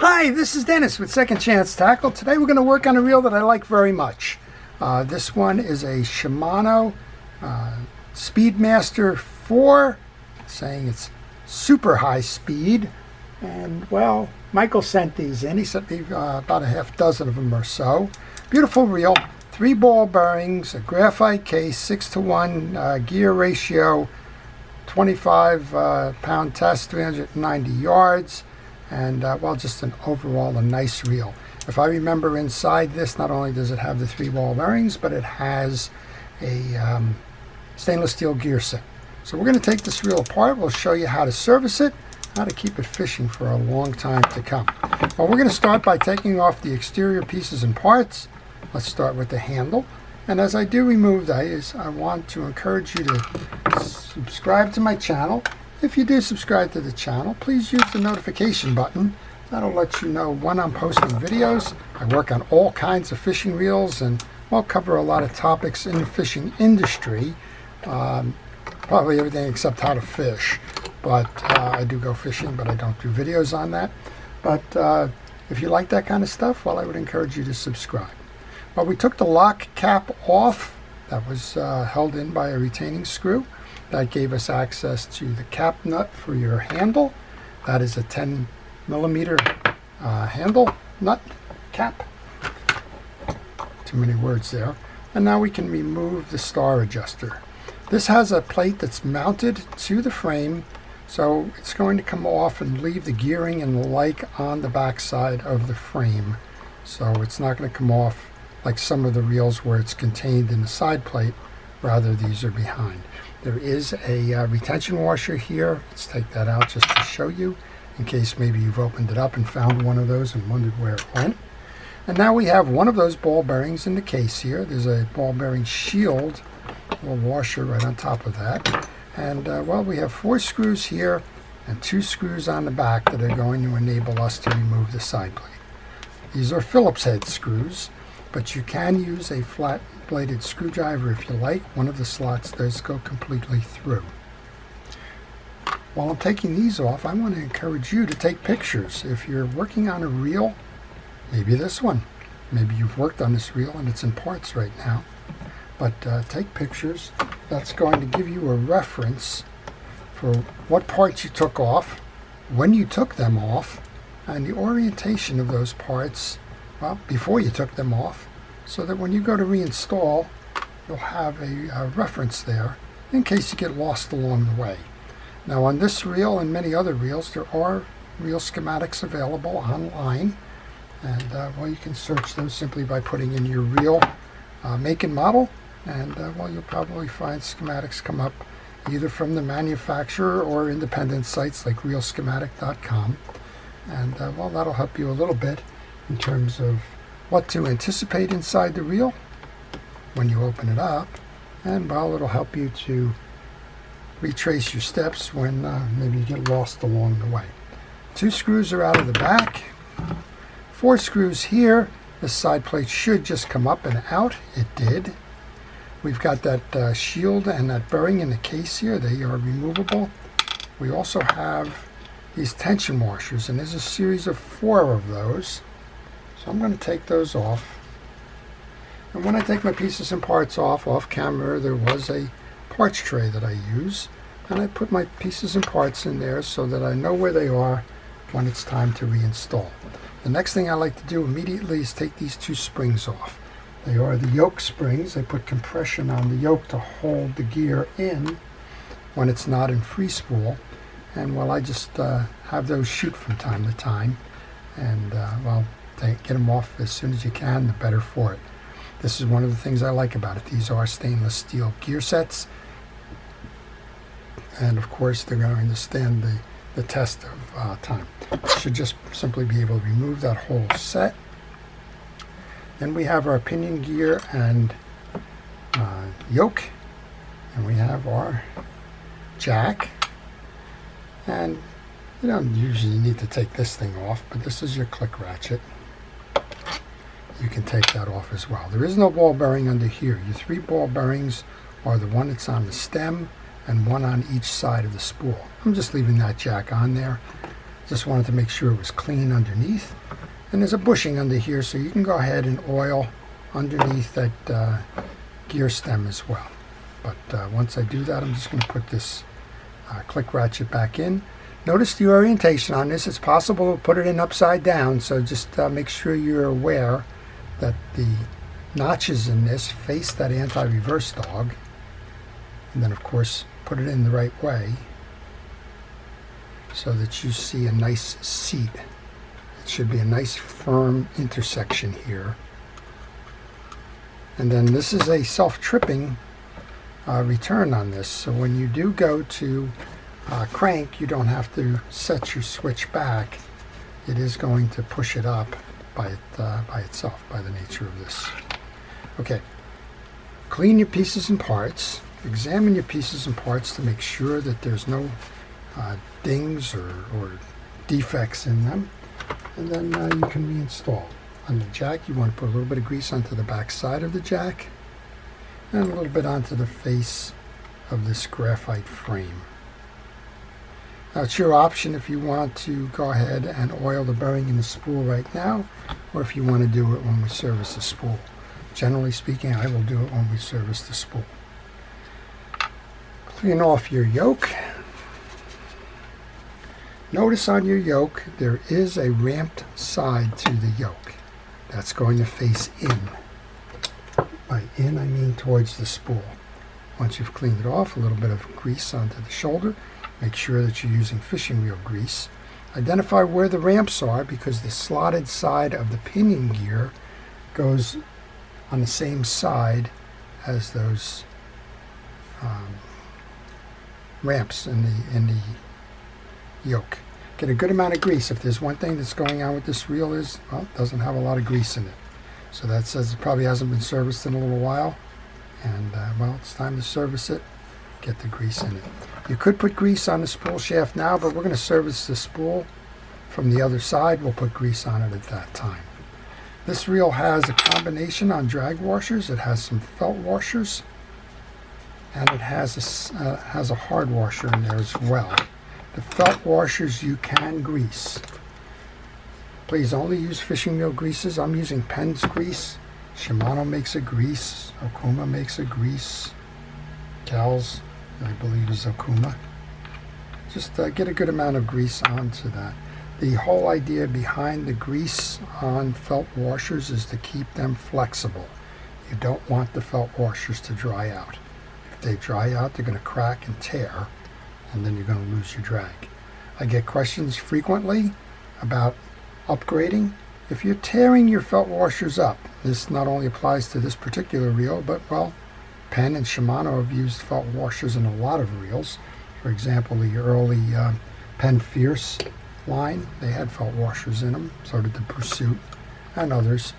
Hi, this is Dennis with Second Chance Tackle. Today we're going to work on a reel that I like very much. This one is a Shimano Speedmaster IV, saying it's super high speed. And well, Michael sent these in. He sent me about a half dozen of them or so. Beautiful reel, 3 ball bearings, a graphite case, 6:1 gear ratio, 25 pound test, 390 yards. And well, just an overall a nice reel. If I remember, inside this, not only does it have the 3 ball bearings, but it has a stainless steel gear set. So we're going to take this reel apart. We'll show you how to service it, how to keep it fishing for a long time to come. Well, we're going to start by taking off the exterior pieces and parts. Let's start with the handle. And as I do remove these, I want to encourage you to subscribe to my channel. If you do subscribe to the channel, please use the notification button. That'll let you know when I'm posting videos. I work on all kinds of fishing reels and I'll cover a lot of topics in the fishing industry. Probably everything except how to fish. But I do go fishing, but I don't do videos on that. But if you like that kind of stuff, well, I would encourage you to subscribe. Well, we took the lock cap off. That was held in by a retaining screw. That gave us access to the cap nut for your handle. That is a 10 millimeter handle nut cap. Too many words there. And now we can remove the star adjuster. This has a plate that's mounted to the frame, so it's going to come off and leave the gearing and the like on the back side of the frame. So it's not going to come off like some of the reels where it's contained in the side plate. Rather, these are behind. There is a retention washer here. Let's take that out just to show you, in case maybe you've opened it up and found one of those and wondered where it went. And now we have one of those ball bearings in the case here. There's a ball bearing shield, a little washer right on top of that. And well, we have 4 screws here and 2 screws on the back that are going to enable us to remove the side plate. These are Phillips head screws, but you can use a flat bladed screwdriver if you like. One of the slots does go completely through. While I'm taking these off, I want to encourage you to take pictures. If you're working on a reel, maybe this one, maybe you've worked on this reel and it's in parts right now, but take pictures. That's going to give you a reference for what parts you took off, when you took them off, and the orientation of those parts, well, before you took them off, so that when you go to reinstall, you'll have a reference there in case you get lost along the way. Now, on this reel and many other reels, there are reel schematics available online, and well, you can search those simply by putting in your reel make and model, and well, you'll probably find schematics come up either from the manufacturer or independent sites like reelschematic.com, and well, that'll help you a little bit in terms of what to anticipate inside the reel when you open it up, and well, it'll help you to retrace your steps when maybe you get lost along the way. 2 screws are out of the back, 4 screws here. This side plate should just come up and out. It did. We've got that shield and that bearing in the case here. They are removable. We also have these tension washers, and there's a series of 4 of those. So I'm going to take those off. And when I take my pieces and parts off camera, there was a parts tray that I use. And I put my pieces and parts in there so that I know where they are when it's time to reinstall. The next thing I like to do immediately is take these 2 springs off. They are the yoke springs. They put compression on the yoke to hold the gear in when it's not in free spool. And well, I just have those shoot from time to time. And well, get them off as soon as you can, the better for it. This is one of the things I like about it. These are stainless steel gear sets, and of course they're going to stand the test of time. Should just simply be able to remove that whole set. Then we have our pinion gear and yoke, and we have our jack, and you don't usually need to take this thing off, but this is your click ratchet. You can take that off as well. There is no ball bearing under here. Your 3 ball bearings are the one that's on the stem and one on each side of the spool. I'm just leaving that jack on there Just wanted to make sure it was clean underneath. And there's a bushing under here, so you can go ahead and oil underneath that gear stem as well. But once I do that, I'm just going to put this click ratchet back in. Notice the orientation on this. It's possible to put it in upside down, so just make sure you're aware that the notches in this face that anti-reverse dog. And then, of course, put it in the right way so that you see a nice seat. It should be a nice firm intersection here. And then this is a self-tripping return on this, so when you do go to crank, you don't have to set your switch back. It is going to push it up by itself, by the nature of this. Okay, clean your pieces and parts. Examine your pieces and parts to make sure that there's no dings or defects in them. And then you can reinstall. On the jack, you want to put a little bit of grease onto the back side of the jack and a little bit onto the face of this graphite frame. Now, it's your option if you want to go ahead and oil the bearing in the spool right now, or if you want to do it when we service the spool. Generally speaking, I will do it when we service the spool. Clean off your yoke. Notice on your yoke there is a ramped side to the yoke. That's going to face in. By in, I mean towards the spool. Once you've cleaned it off, a little bit of grease onto the shoulder. Make sure that you're using fishing reel grease. Identify where the ramps are, because the slotted side of the pinion gear goes on the same side as those ramps in the yoke. Get a good amount of grease. If there's one thing that's going on with this reel is, well, it doesn't have a lot of grease in it. So that says it probably hasn't been serviced in a little while. And, well, it's time to service it. Get the grease in it. You could put grease on the spool shaft now, but we're going to service the spool from the other side. We'll put grease on it at that time. This reel has a combination on drag washers. It has some felt washers, and it has a hard washer in there as well. The felt washers you can grease. Please only use fishing reel greases. I'm using Penn's grease. Shimano makes a grease. Okuma makes a grease. Cal's, I believe, is Okuma. Just get a good amount of grease onto that. The whole idea behind the grease on felt washers is to keep them flexible. You don't want the felt washers to dry out. If they dry out, they're going to crack and tear, and then you're going to lose your drag. I get questions frequently about upgrading. If you're tearing your felt washers up, this not only applies to this particular reel, but, well, Penn and Shimano have used felt washers in a lot of reels. For example, the early Penn Fierce line, they had felt washers in them. So did the Pursuit and others.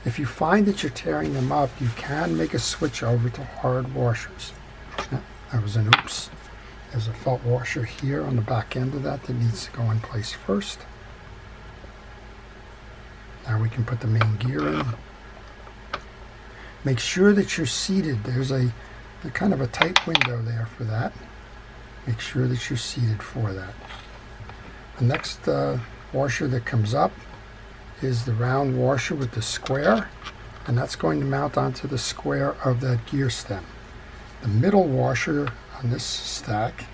If you find that you're tearing them up, you can make a switch over to hard washers. That was an oops. There's a felt washer here on the back end of that needs to go in place first. Now we can put the main gear in. Make sure that you're seated. There's a kind of a tight window there for that. Make sure that you're seated for that. The next washer that comes up is the round washer with the square, and that's going to mount onto the square of that gear stem. The middle washer on this stack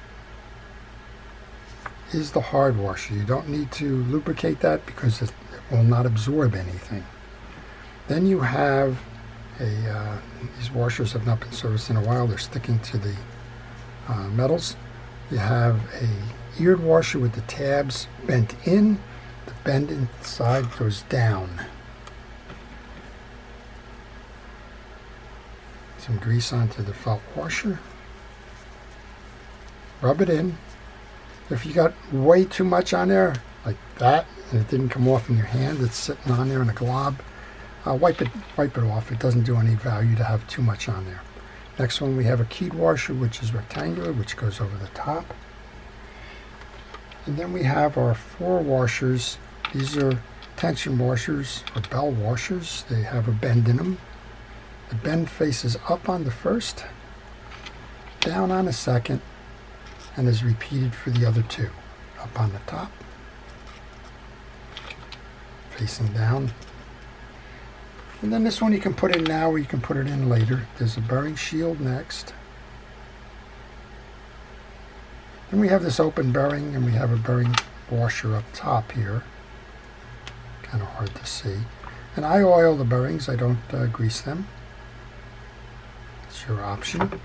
is the hard washer. You don't need to lubricate that because it will not absorb anything. Then you have these washers have not been serviced in a while. They're sticking to the metals. You have a eared washer with the tabs bent in. The bend inside goes down. Some grease onto the felt washer. Rub it in. If you got way too much on there, like that, and it didn't come off in your hand, it's sitting on there in a glob, wipe it off. It doesn't do any value to have too much on there. Next one, we have a keyed washer, which is rectangular, which goes over the top. And then we have our 4 washers. These are tension washers or bell washers. They have a bend in them. The bend faces up on the first, down on the second, and is repeated for the other 2. Up on the top, facing down. And then this one you can put in now or you can put it in later. There's a bearing shield next. Then we have this open bearing, and we have a bearing washer up top here. Kind of hard to see. And I oil the bearings, I don't grease them. It's your option.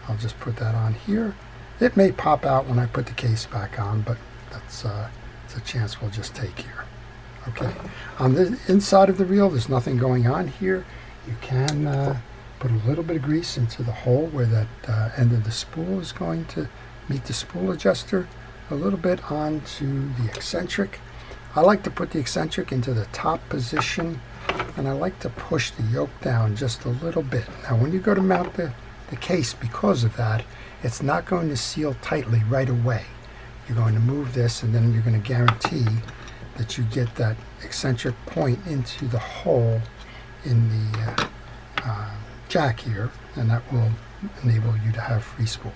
I'll just put that on here. It may pop out when I put the case back on, but that's it's a chance we'll just take here. Okay, on the inside of the reel, there's nothing going on here. You can put a little bit of grease into the hole where that end of the spool is going to meet the spool adjuster, a little bit onto the eccentric. I like to put the eccentric into the top position, and I like to push the yoke down just a little bit. Now when you go to mount the case, because of that, it's not going to seal tightly right away. You're going to move this, and then you're going to guarantee that you get that eccentric point into the hole in the jack here, and that will enable you to have free spool.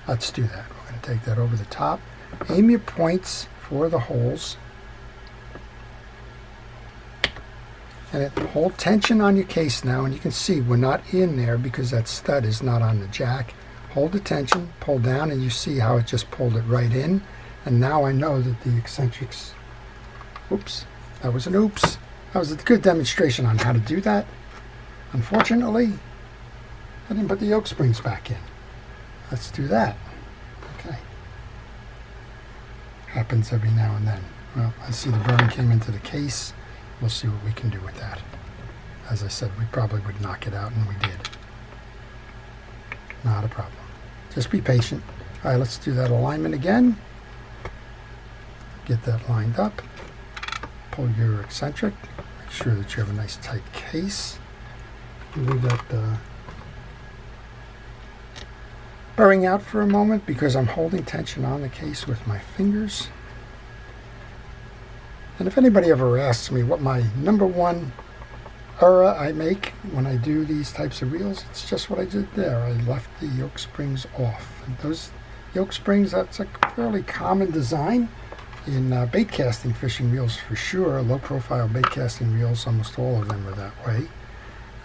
Let's do that. We're going to take that over the top. Aim your points for the holes, and hold tension on your case now, and you can see we're not in there because that stud is not on the jack. Hold the tension, pull down, and you see how it just pulled it right in. And now I know that the eccentrics, oops, that was an oops. That was a good demonstration on how to do that. Unfortunately, I didn't put the yoke springs back in. Let's do that. Okay. Happens every now and then. Well, I see the bearing came into the case. We'll see what we can do with that. As I said, we probably would knock it out, and we did. Not a problem. Just be patient. All right, let's do that alignment again. Get that lined up. Pull your eccentric. Make sure that you have a nice tight case. Leave that bearing out for a moment because I'm holding tension on the case with my fingers. And if anybody ever asks me what my #1 error I make when I do these types of reels, it's just what I did there. I left the yoke springs off. And those yoke springs, that's a fairly common design in bait casting fishing reels for sure. Low profile bait casting reels, almost all of them are that way.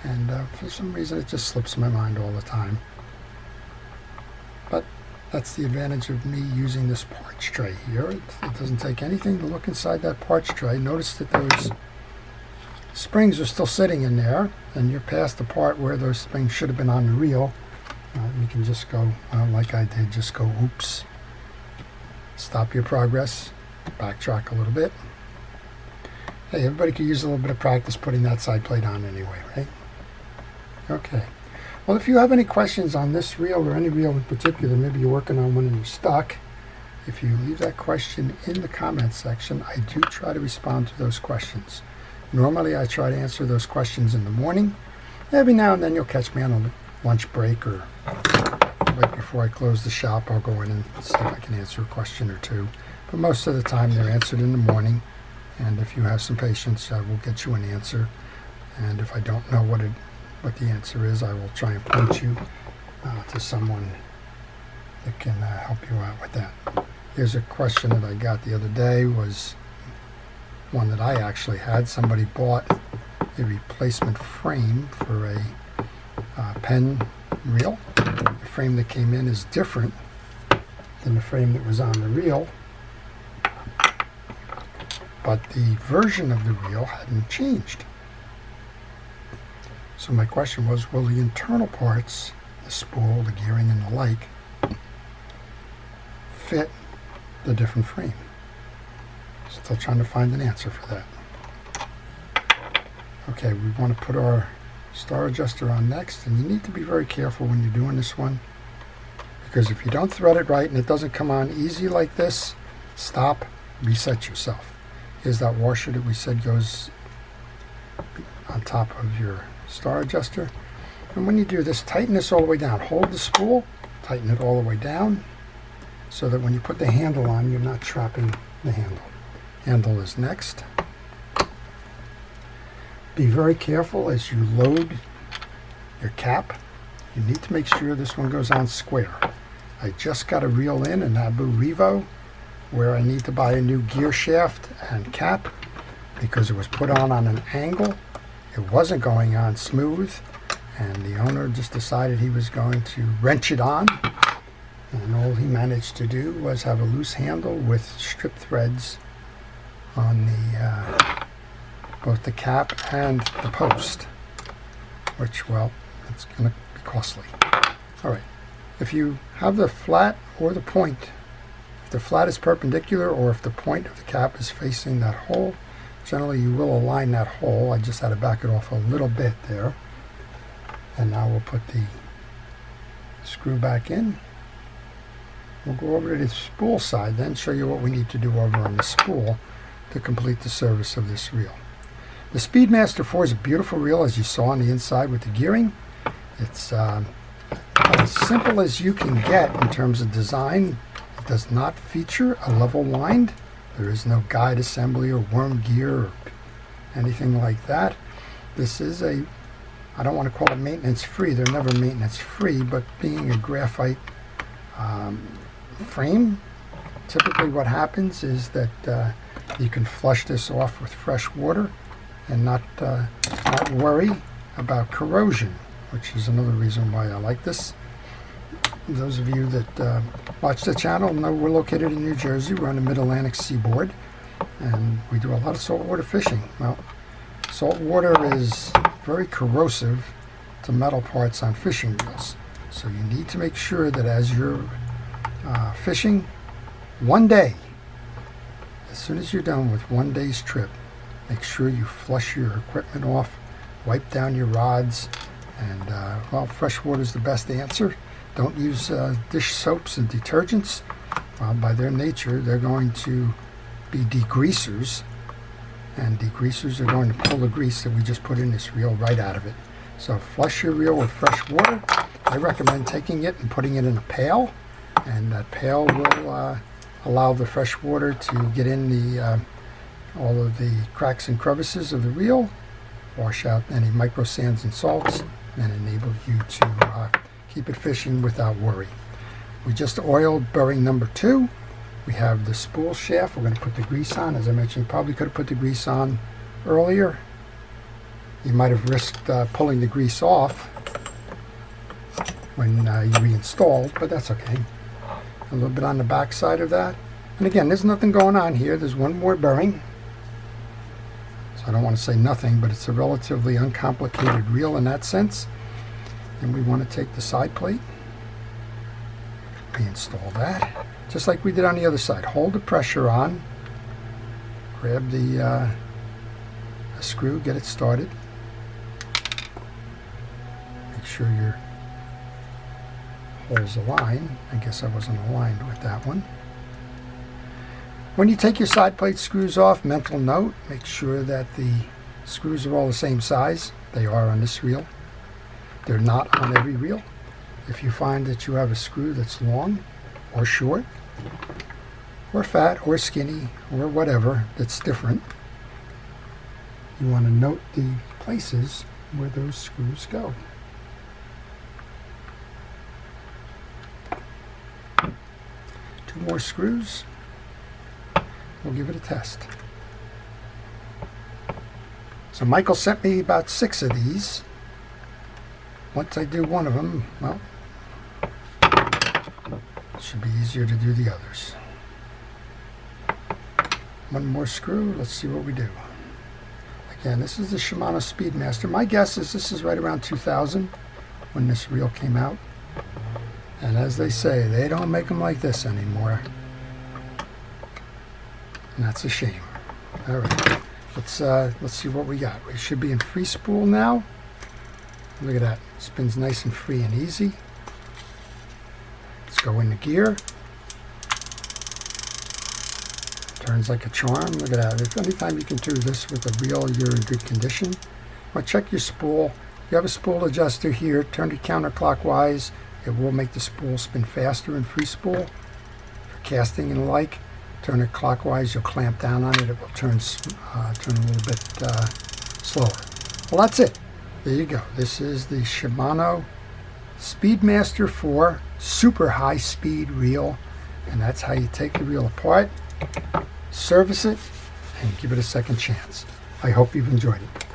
And for some reason it just slips my mind all the time. But that's the advantage of me using this parch tray here. It doesn't take anything to look inside that parch tray. Notice that those springs are still sitting in there, and you're past the part where those springs should have been on the reel. You can just go, like I did, just go oops. Stop your progress, backtrack a little bit. Hey, everybody could use a little bit of practice putting that side plate on anyway, right? Okay. Well, if you have any questions on this reel or any reel in particular, maybe you're working on one and you're stuck, if you leave that question in the comments section, I do try to respond to those questions. Normally, I try to answer those questions in the morning. Every now and then, you'll catch me on a lunch break or right before I close the shop. I'll go in and see if I can answer a question or two. But most of the time, they're answered in the morning. And if you have some patience, I will get you an answer. And if I don't know what the answer is, I will try and point you to someone that can help you out with that. Here's a question that I got the other day, was one that I actually had. Somebody bought a replacement frame for a pen reel. The frame that came in is different than the frame that was on the reel, but the version of the reel hadn't changed. So my question was, will the internal parts, the spool, the gearing, and the like, fit the different frame? Still trying to find an answer for that. Okay, we want to put our star adjuster on next, and you need to be very careful when you're doing this one, because if you don't thread it right and it doesn't come on easy like this, stop, reset yourself. Here's that washer that we said goes on top of your star adjuster. And when you do this, tighten this all the way down. Hold the spool, tighten it all the way down, so that when you put the handle on, you're not trapping the handle. Handle is next. Be very careful as you load your cap. You need to make sure this one goes on square. I just got a reel in, an Abu Revo, where I need to buy a new gear shaft and cap. because it was put on an angle. It wasn't going on smooth, and the owner just decided he was going to wrench it on, and all he managed to do was have a loose handle with strip threads on the both the cap and the post, which, well, it's going to be costly. All right, if you have the flat or the point, if the flat is perpendicular or if the point of the cap is facing that hole, generally you will align that hole. I just had to back it off a little bit there. And now we'll put the screw back in. We'll go over to the spool side, then show you what we need to do over on the spool to complete the service of this reel. The Speedmaster IV is a beautiful reel, as you saw on the inside with the gearing. It's as simple as you can get in terms of design. It does not feature a level wind. There is no guide assembly or worm gear or anything like that. This is a, I don't want to call it maintenance free. They're never maintenance free, but being a graphite frame, typically what happens is that you can flush this off with fresh water and not worry about corrosion, which is another reason why I like this. Those of you that watch the channel know we're located in New Jersey. We're on the Mid-Atlantic seaboard, and we do a lot of saltwater fishing. Well, salt water is very corrosive to metal parts on fishing reels. So you need to make sure that as you're fishing one day, as soon as you're done with one day's trip, make sure you flush your equipment off, wipe down your rods, and well, fresh water is the best answer. Don't use dish soaps and detergents. By their nature, they're going to be degreasers, and degreasers are going to pull the grease that we just put in this reel right out of it. So flush your reel with fresh water. I recommend taking it and putting it in a pail, and that pail will allow the fresh water to get in the all of the cracks and crevices of the reel, wash out any micro sands and salts, and enable you to keep it fishing without worry. We just oiled bearing number 2. We have the spool shaft. We're going to put the grease on. As I mentioned, you probably could have put the grease on earlier. You might have risked pulling the grease off when you reinstalled, but that's okay. A little bit on the back side of that. And again, there's nothing going on here. There's one more bearing. So I don't want to say nothing, but it's a relatively uncomplicated reel in that sense. And we want to take the side plate, reinstall that, just like we did on the other side. Hold the pressure on, grab the screw, get it started. Make sure your holes align. I guess I wasn't aligned with that one. When you take your side plate screws off, mental note, make sure that the screws are all the same size. They are on this reel. They're not on every reel. If you find that you have a screw that's long or short or fat or skinny or whatever that's different, you want to note the places where those screws go. Two more screws. We'll give it a test. So Michael sent me about 6 of these. Once I do one of them, well, it should be easier to do the others. One more screw. Let's see what we do. Again, this is the Shimano Speedmaster. My guess is this is right around 2000 when this reel came out. And as they say, they don't make them like this anymore. And that's a shame. All right, let's see what we got. We should be in free spool now. Look at that. Spins nice and free and easy. Let's go into gear. Turns like a charm. Look at that. If anytime you can do this with a reel, you're in good condition. Well, check your spool. You have a spool adjuster here. Turn it counterclockwise. It will make the spool spin faster in free spool for casting and the like. Turn it clockwise. You'll clamp down on it. It will turn a little bit slower. Well, that's it. There you go. This is the Shimano Speedmaster IV super high speed reel, and that's how you take the reel apart, service it, and give it a second chance. I hope you've enjoyed it.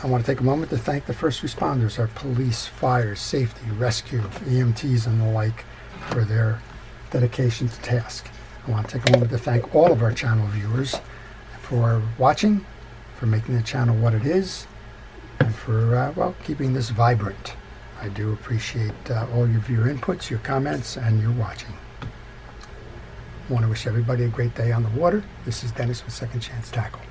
I want to take a moment to thank the first responders, our police, fire, safety, rescue, EMTs, and the like, for their dedication to task. I want to take a moment to thank all of our channel viewers for watching, for making the channel what it is, and for, well, keeping this vibrant. I do appreciate all of your inputs, your comments, and your watching. I want to wish everybody a great day on the water. This is Dennis with Second Chance Tackle.